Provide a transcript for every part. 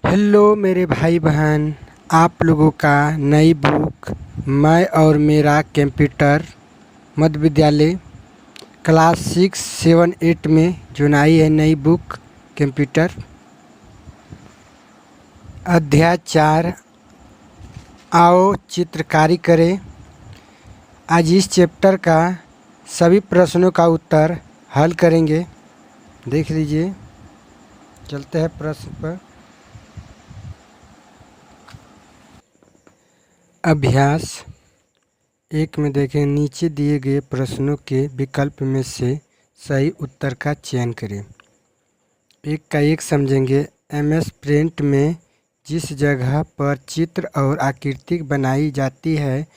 Hello मेरे भाई बहन, आप लोगों का नई बुक मैं और मेरा कंप्यूटर मध्य विद्यालय क्लास 6, 7, 8 में जो आई है नई बुक कंप्यूटर अध्याय 4। आओ चित्रकारी करें। आज इस चैप्टर का सभी प्रश्नों का उत्तर हल करेंगे। देख लीजिए, चलते हैं प्रश्न पर। अभ्यास 1 में देखें, नीचे दिए गए प्रश्नों के विकल्प में से सही उत्तर का चयन करें। 1 का 1 समझेंगे। MS पेंट में जिस जगह पर चित्र और आकृति बनाई जाती है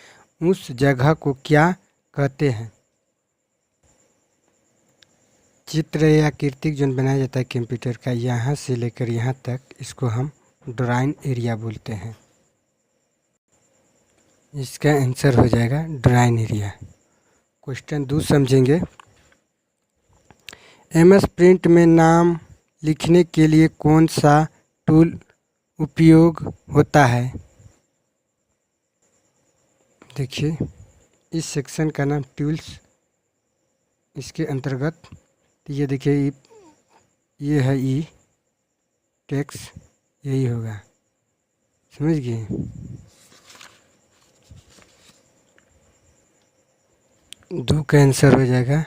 उस जगह को क्या कहते हैं? चित्र या आकृति जो बनाया जाता है कंप्यूटर का, यहाँ से लेकर यहाँ तक, इसको हम ड्राइंग एरिया बोलते हैं। इसका आंसर हो जाएगा ड्राइंग एरिया। क्वेश्चन 2 समझेंगे। MS प्रिंट में नाम लिखने के लिए कौन सा टूल उपयोग होता है? देखिए, इस सेक्शन का नाम टूल्स, इसके अंतर्गत ये देखिए, ये है ई टेक्स्ट, यही होगा, समझ गए? दो का आंसर हो जाएगा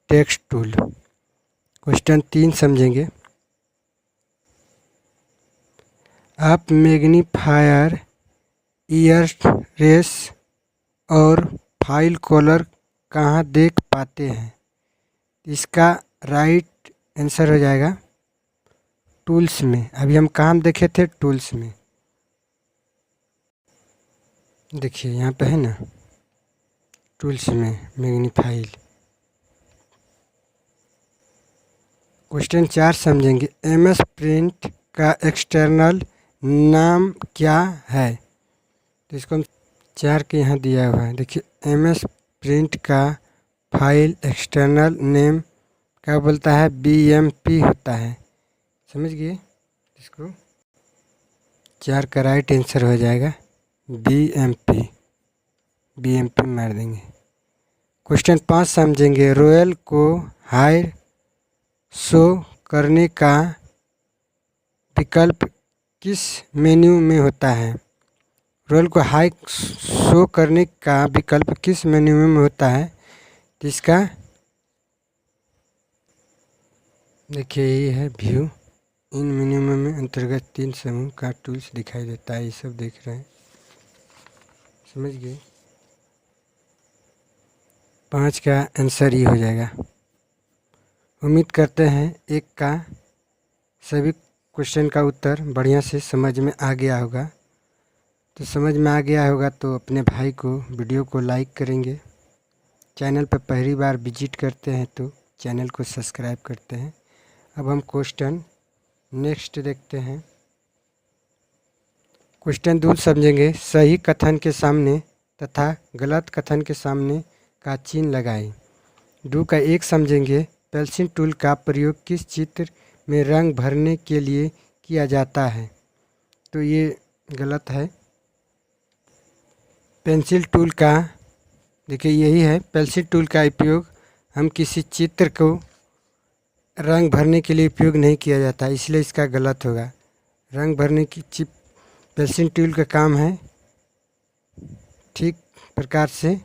टेक्स्ट टूल। क्वेश्चन 3 समझेंगे। आप मैग्नीफायर, इयररेस और फाइल कलर कहाँ देख पाते हैं? इसका राइट आंसर हो जाएगा टूल्स में। अभी हम कहाँ देखे थे? टूल्स में। देखिए यहाँ पे है ना, टूल्स में मैग्नीफाइल। क्वेश्चन 4 समझेंगे। MS प्रिंट का एक्सटर्नल नाम क्या है? तो इसको हम 4 के यहाँ दिया हुआ है। देखिए, MS प्रिंट का फाइल एक्सटर्नल नेम क्या बोलता है? BMP होता है, समझ गए? इसको 4 का राइट आंसर हो जाएगा BMP मार देंगे। क्वेश्चन 5 समझेंगे। रोयल को हाई शो करने का विकल्प किस मेन्यू में होता है? रोयल को हाई शो करने का विकल्प किस मेन्यू में होता है? तो इसका देखिए, ये है व्यू। इन मेन्यू में अंतर्गत 3 समूह का टूल्स दिखाई देता है। ये सब देख रहे हैं, समझ गए? 5 का आंसर ये हो जाएगा। उम्मीद करते हैं 1 का सभी क्वेश्चन का उत्तर बढ़िया से समझ में आ गया होगा। तो समझ में आ गया होगा तो अपने भाई को, वीडियो को लाइक करेंगे। चैनल पर पहली बार विजिट करते हैं तो चैनल को सब्सक्राइब करते हैं। अब हम क्वेश्चन नेक्स्ट देखते हैं। क्वेश्चन 2 समझेंगे। सही कथन के सामने तथा गलत कथन के सामने का चिन्ह लगाएं। 2 का 1 समझेंगे। पेंसिल टूल का प्रयोग किस चित्र में रंग भरने के लिए किया जाता है? तो ये गलत है। पेंसिल टूल का, देखिए यही है, पेंसिल टूल का उपयोग हम किसी चित्र को रंग भरने के लिए उपयोग नहीं किया जाता, इसलिए इसका गलत होगा। रंग भरने की पेंसिल टूल का काम है ठीक प्रकार से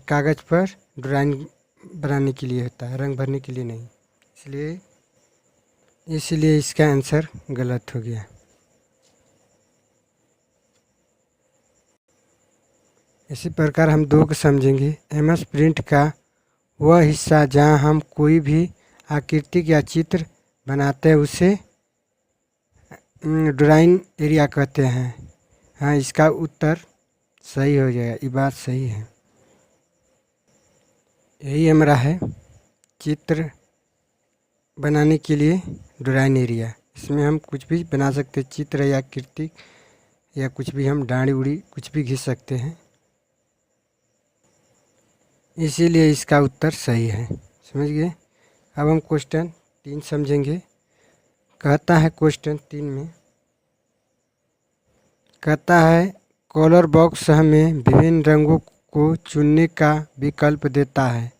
कागज़ पर ड्राइंग बनाने के लिए होता है, रंग भरने के लिए नहीं। इसलिए इसका आंसर गलत हो गया। इसी प्रकार हम 2 को समझेंगे। MS प्रिंट का वह हिस्सा जहां हम कोई भी आकृति या चित्र बनाते हैं उसे ड्राइंग एरिया कहते हैं। हाँ, इसका उत्तर सही हो जाएगा, ये बात सही है। यही हमारा है चित्र बनाने के लिए ड्राइंग एरिया। इसमें हम कुछ भी बना सकते हैं, चित्र या आकृति या कुछ भी, हम डांडी उड़ी कुछ भी खींच सकते हैं, इसीलिए इसका उत्तर सही है, समझ गए? अब हम क्वेश्चन 3 समझेंगे। कहता है क्वेश्चन 3 में, कहता है कलर बॉक्स हमें विभिन्न रंगों को चुनने का विकल्प देता है।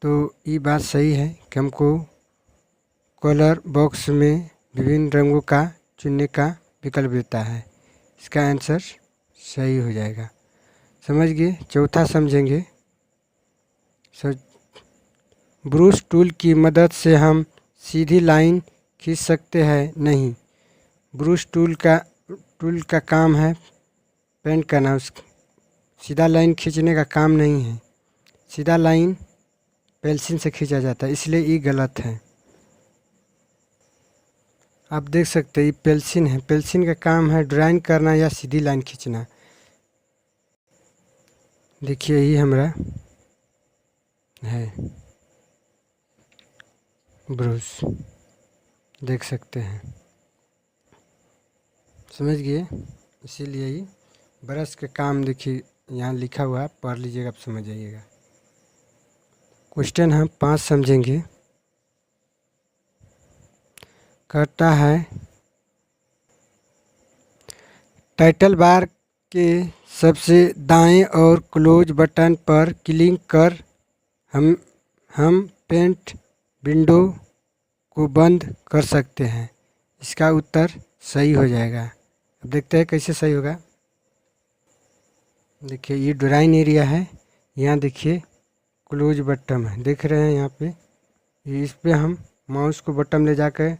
तो ये बात सही है कि हमको कलर बॉक्स में विभिन्न रंगों का चुनने का विकल्प देता है। इसका आंसर सही हो जाएगा। समझ गए। चौथा समझेंगे। ब्रश टूल की मदद से हम सीधी लाइन खींच सकते हैं? नहीं। ब्रश टूल का काम है पेंट करना, सीधा लाइन खींचने का काम नहीं है। सीधा लाइन पेंसिल से खींचा जाता है, इसलिए ये गलत है। आप देख सकते हैं ये पेंसिल है, पेंसिल का काम है ड्राइंग करना या सीधी लाइन खींचना। देखिए ये हमारा है ब्रश, देख सकते हैं। समझ गए। इसीलिए ये ब्रश के काम देखिए यहाँ लिखा हुआ है, पढ़ लीजिएगा, आप समझ जाइएगा। क्वेश्चन हम 5 समझेंगे। कहता है टाइटल बार के सबसे दाएं और क्लोज बटन पर क्लिक कर हम पेंट विंडो को बंद कर सकते हैं। इसका उत्तर सही हो जाएगा। अब देखते हैं कैसे सही होगा। देखिए ये ड्राइंग एरिया है, यहाँ देखिए क्लोज बटन है, देख रहे हैं यहाँ पे। इस पे हम माउस को बटन ले जाकर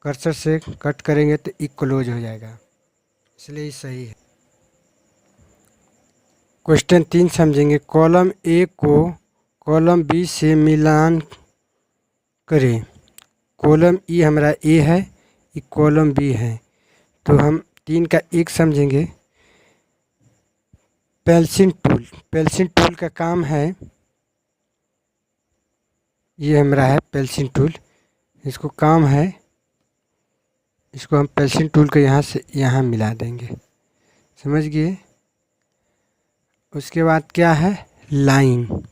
कर्सर से कट करेंगे तो ये क्लोज हो जाएगा, इसलिए ये सही है। क्वेश्चन 3 समझेंगे। कॉलम ए को कॉलम बी से मिलान करें। कॉलम ई हमारा ए है, ये कॉलम बी है। तो हम 3 का 1 समझेंगे। पेंसिल टूल, पेंसिल टूल का काम है, ये हमारा है पेंसिल टूल, इसको काम है, इसको हम पेंसिल टूल को यहाँ से यहाँ मिला देंगे। समझ गए। उसके बाद क्या है line,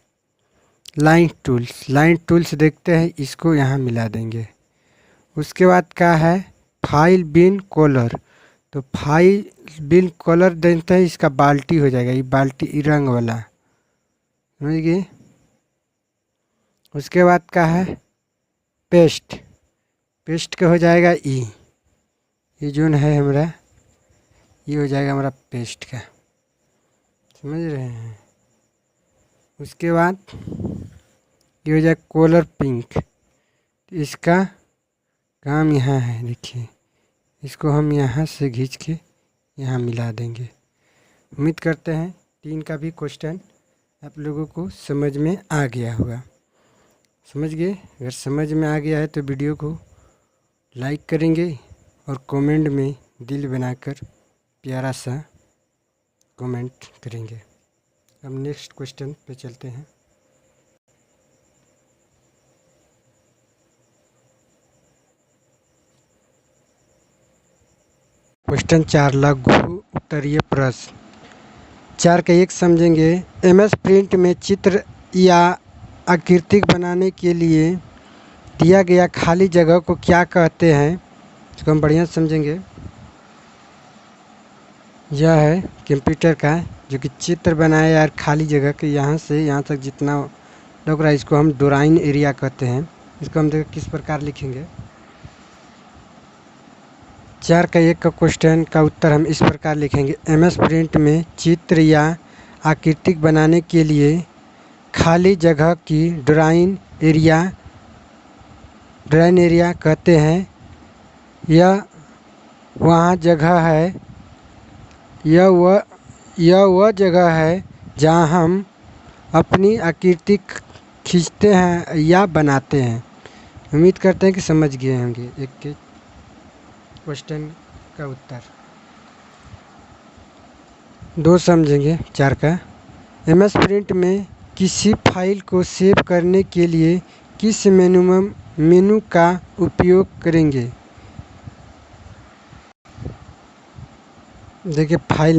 line tools, line tools देखते हैं, इसको यहाँ मिला देंगे। उसके बाद क्या है फाइल बिन कलर, तो फाइल बिन कलर देते हैं, इसका बाल्टी हो जाएगा, ये बाल्टी रंग वाला। समझ गए। उसके बाद क्या है पेस्ट, पेस्ट का हो जाएगा ई, ये जो है हमारा ये हो जाएगा हमारा पेस्ट का। समझ रहे हैं। उसके बाद ये हो जाएगा कलर पिंक, इसका काम यहाँ है, देखिए इसको हम यहाँ से खींच के यहाँ मिला देंगे। उम्मीद करते हैं 3 का भी क्वेश्चन आप लोगों को समझ में आ गया होगा। समझ गए। अगर समझ में आ गया है तो वीडियो को लाइक करेंगे और कमेंट में दिल बनाकर प्यारा सा कमेंट करेंगे। अब नेक्स्ट क्वेश्चन पे चलते हैं। क्वेश्चन 4 लघु उत्तरीय प्रश्न। 4 का 1 समझेंगे। MS प्रिंट में चित्र या आकृति बनाने के लिए दिया गया खाली जगह को क्या कहते हैं? इसको हम बढ़िया समझेंगे। यह है कंप्यूटर का जो कि चित्र बनाए यार खाली जगह के यहाँ से यहाँ तक जितना लग रहा है, इसको हम ड्राइंग एरिया कहते हैं। इसको हम देखो किस प्रकार लिखेंगे। 4 का 1 का क्वेश्चन का उत्तर हम इस प्रकार लिखेंगे। MS प्रिंट में चित्र या आकृति बनाने के लिए खाली जगह की ड्राइंग एरिया कहते हैं। यह वह जगह है जहाँ हम अपनी आकृति खींचते हैं या बनाते हैं। उम्मीद करते हैं कि समझ गए होंगे एक के क्वेश्चन का उत्तर। 2 समझेंगे 4 का। MS प्रिंट में किसी फाइल को सेव करने के लिए किस मेनू का उपयोग करेंगे? देखिए फाइल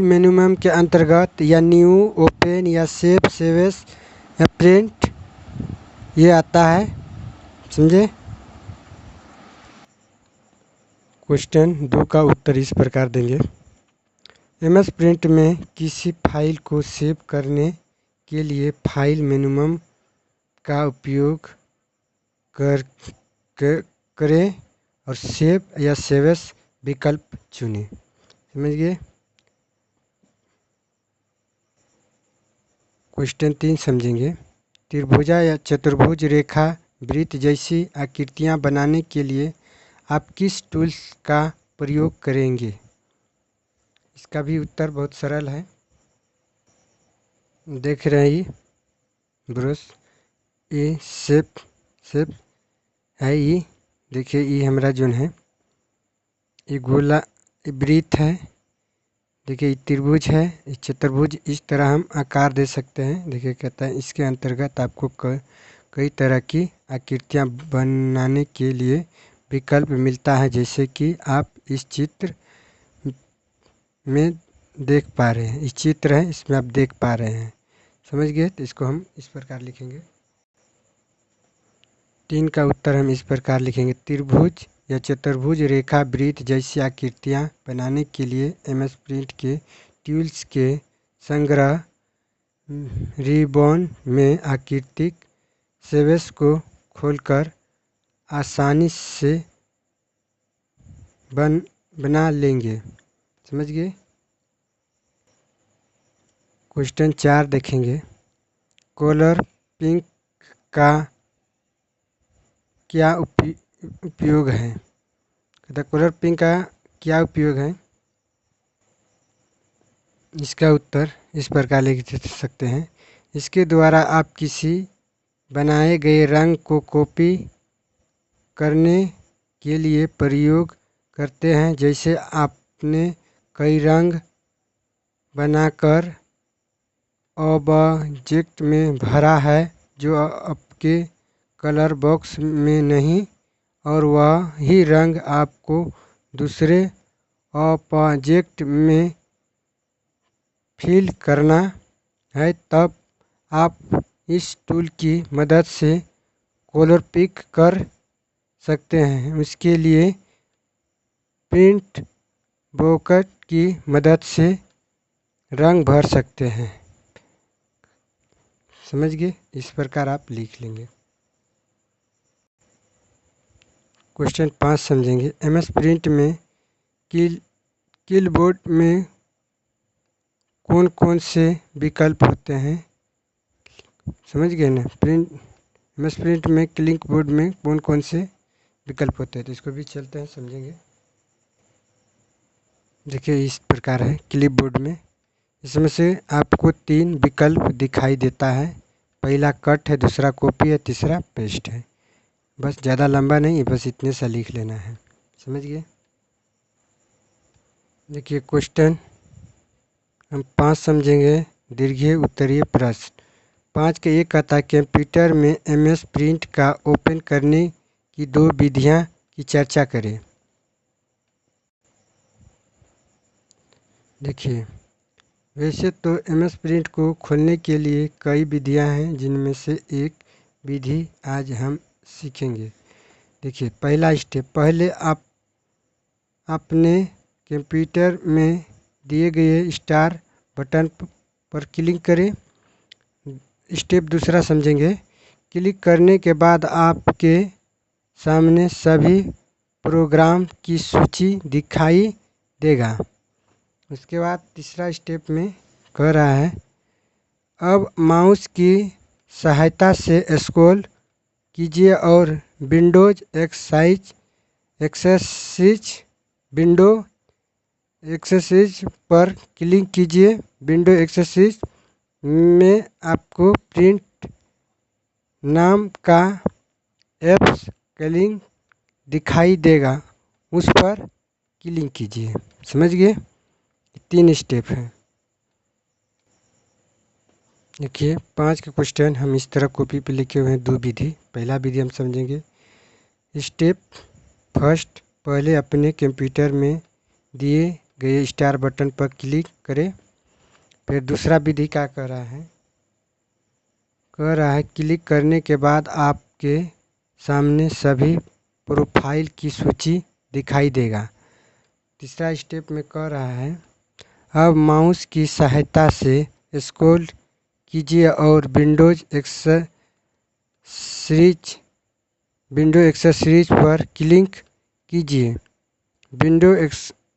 मेनू के अंतर्गत या न्यू, ओपन या सेव, सेवेस या प्रिंट ये आता है। समझे। क्वेश्चन 2 का उत्तर इस प्रकार देंगे। एमएस प्रिंट में किसी फाइल को सेव करने के लिए फाइल मेनू का उपयोग करें और सेव या सेव एज विकल्प चुनें। समझ गए। क्वेश्चन 3 समझेंगे। त्रिभुजा या चतुर्भुज, रेखा, वृत्त जैसी आकृतियाँ बनाने के लिए आप किस टूल्स का प्रयोग करेंगे? इसका भी उत्तर बहुत सरल है। देख रहे हैं ब्रश, ये शेप है। ये देखिए, ये हमारा जो है ये गोला वृत्त है। देखिए ये त्रिभुज है, ये चतुर्भुज। इस तरह हम आकार दे सकते हैं। देखिए कहता है इसके अंतर्गत आपको कई तरह की आकृतियाँ बनाने के लिए विकल्प मिलता है, जैसे कि आप इस चित्र में देख पा रहे हैं। इस चित्र है, इसमें आप देख पा रहे हैं। समझ गए। तो इसको हम इस प्रकार लिखेंगे। 3 का उत्तर हम इस प्रकार लिखेंगे। त्रिभुज या चतुर्भुज, रेखा, वृत्त जैसी आकृतियाँ बनाने के लिए एमएस प्रिंट के टूल्स के संग्रह रिबन में आकृतिक सेवेस को खोलकर आसानी से बना लेंगे। समझ गए। क्वेश्चन 4 देखेंगे। कलर पिंक का क्या उपयोग है? कलर पिंक का क्या उपयोग है? इसका उत्तर इस प्रकार लिख सकते हैं। इसके द्वारा आप किसी बनाए गए रंग को कॉपी करने के लिए प्रयोग करते हैं। जैसे आपने कई रंग बनाकर ऑब्जेक्ट में भरा है जो आपके कलर बॉक्स में नहीं, और वही रंग आपको दूसरे ऑब्जेक्ट में फिल करना है, तब आप इस टूल की मदद से कलर पिक कर सकते हैं। उसके लिए प्रिंट बकेट की मदद से रंग भर सकते हैं। समझ गए। इस प्रकार आप लिख लेंगे। क्वेश्चन 5 समझेंगे। एमएस प्रिंट में कीबोर्ड में कौन कौन से विकल्प होते हैं? समझ गए ना। एमएस प्रिंट में कीबोर्ड में कौन कौन से विकल्प होते हैं, तो इसको भी चलते हैं समझेंगे। देखिए इस प्रकार है क्लिपबोर्ड में। इसमें से आपको 3 विकल्प दिखाई देता है। पहला कट है, दूसरा कॉपी है, तीसरा पेस्ट है। बस ज़्यादा लंबा नहीं है, बस इतने सा लिख लेना है। समझ गए। देखिए क्वेश्चन हम 5 समझेंगे। दीर्घीय उत्तरीय प्रश्न 5 के एक कहता है कंप्यूटर में एमएस प्रिंट का ओपन करने की 2 विधियां की चर्चा करें। देखिए वैसे तो एमएस प्रिंट को खोलने के लिए कई विधियां हैं, जिनमें से एक विधि आज हम सीखेंगे। देखिए पहला स्टेप, पहले आप अपने कंप्यूटर में दिए गए स्टार बटन पर क्लिक करें। स्टेप दूसरा समझेंगे। क्लिक करने के बाद आपके सामने सभी प्रोग्राम की सूची दिखाई देगा। उसके बाद तीसरा स्टेप में कह रहा है, अब माउस की सहायता से स्क्रॉल कीजिए और विंडोज एक्सेसरीज पर क्लिक कीजिए। विंडो एक्सेसरीज में आपको प्रिंट नाम का ऐप्स क्लिक दिखाई देगा, उस पर क्लिक कीजिए। समझ गए। 3 स्टेप हैं। देखिए 5 के क्वेश्चन हम इस तरह कॉपी पे लिखे हुए हैं। 2 विधि। पहला विधि हम समझेंगे। स्टेप फर्स्ट, पहले अपने कंप्यूटर में दिए गए स्टार बटन पर क्लिक करें। फिर दूसरा विधि क्या कह रहा है? कह रहा है क्लिक करने के बाद आपके सामने सभी प्रोफाइल की सूची दिखाई देगा। तीसरा स्टेप में कह रहा है, अब माउस की सहायता से स्क्रॉल कीजिए और विंडो एक्सेसरीज पर क्लिक कीजिए। विंडो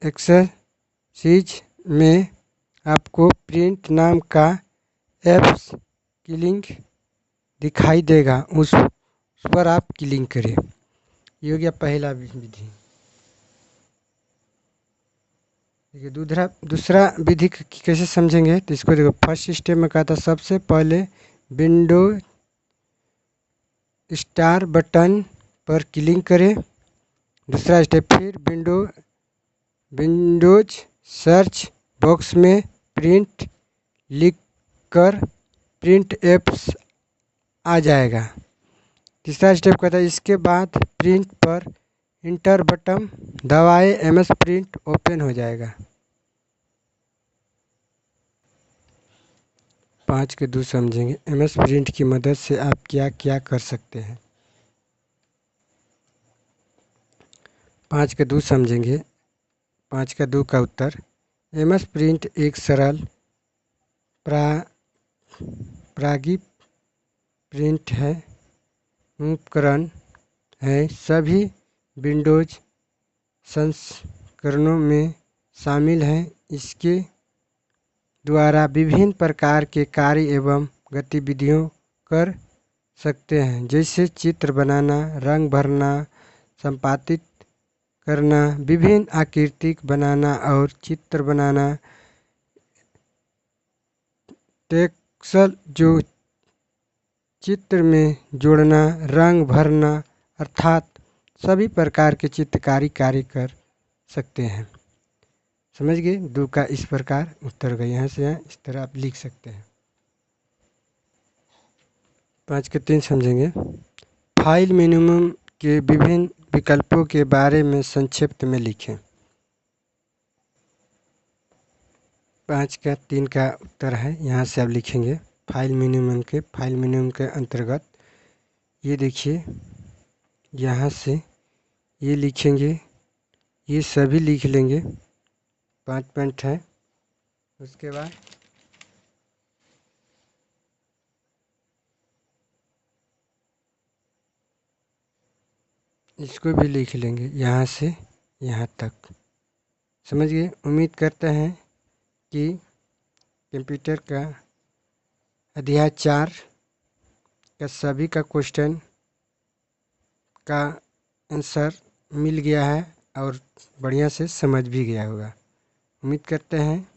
एक्सेसरीज में आपको प्रिंट नाम का एप्स क्लिक दिखाई देगा, उस पर आप क्लिक करें। ये हो गया पहला विधि। देखिए दूसरा विधि कैसे समझेंगे तो इसको देखो। फर्स्ट स्टेप में कहा था सबसे पहले विंडो स्टार बटन पर क्लिक करें। दूसरा स्टेप फिर विंडोज सर्च बॉक्स में प्रिंट लिख कर प्रिंट एप्स आ जाएगा। तीसरा स्टेप कहता है इसके बाद प्रिंट पर इंटर बटन दबाए एमएस प्रिंट ओपन हो जाएगा। 5 के 2 समझेंगे। एमएस प्रिंट की मदद से आप क्या क्या कर सकते हैं। 5 के 2 समझेंगे। 5 का 2 का उत्तर, एमएस प्रिंट एक सरल प्रागी प्रिंट है उपकरण है, सभी विंडोज संस्करणों में शामिल है। इसके द्वारा विभिन्न प्रकार के कार्य एवं गतिविधियों कर सकते हैं, जैसे चित्र बनाना, रंग भरना, संपादित करना, विभिन्न आकृति बनाना और चित्र बनाना, टेक्स्ट जो चित्र में जोड़ना, रंग भरना, अर्थात सभी प्रकार के चित्रकारी कार्य कर सकते हैं। समझ गए। 2 का इस प्रकार उत्तर गए, यहाँ से यहाँ इस तरह आप लिख सकते हैं। 5 के 3 समझेंगे। फाइल मेन्यू के विभिन्न विकल्पों के बारे में संक्षिप्त में लिखें। 5 का 3 का उत्तर है, यहाँ से आप लिखेंगे फाइल मेन्यू के अंतर्गत ये देखिए, यहाँ से ये लिखेंगे, ये सभी लिख लेंगे। 5 पॉइंट है। उसके बाद इसको भी लिख लेंगे, यहाँ से यहाँ तक। समझ गए। उम्मीद करते हैं कि कंप्यूटर का अध्याय 4 का सभी का क्वेश्चन का आंसर मिल गया है और बढ़िया से समझ भी गया होगा। उम्मीद करते हैं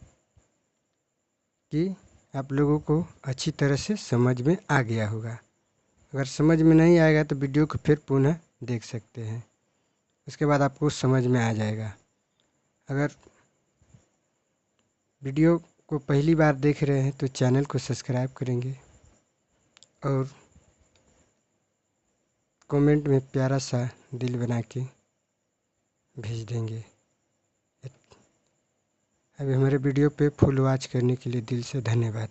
कि आप लोगों को अच्छी तरह से समझ में आ गया होगा। अगर समझ में नहीं आएगा तो वीडियो को फिर पुनः देख सकते हैं, उसके बाद आपको समझ में आ जाएगा। अगर वीडियो को पहली बार देख रहे हैं तो चैनल को सब्सक्राइब करेंगे और कमेंट में प्यारा सा दिल बना के भेज देंगे। अभी हमारे वीडियो पे फुल वॉच करने के लिए दिल से धन्यवाद।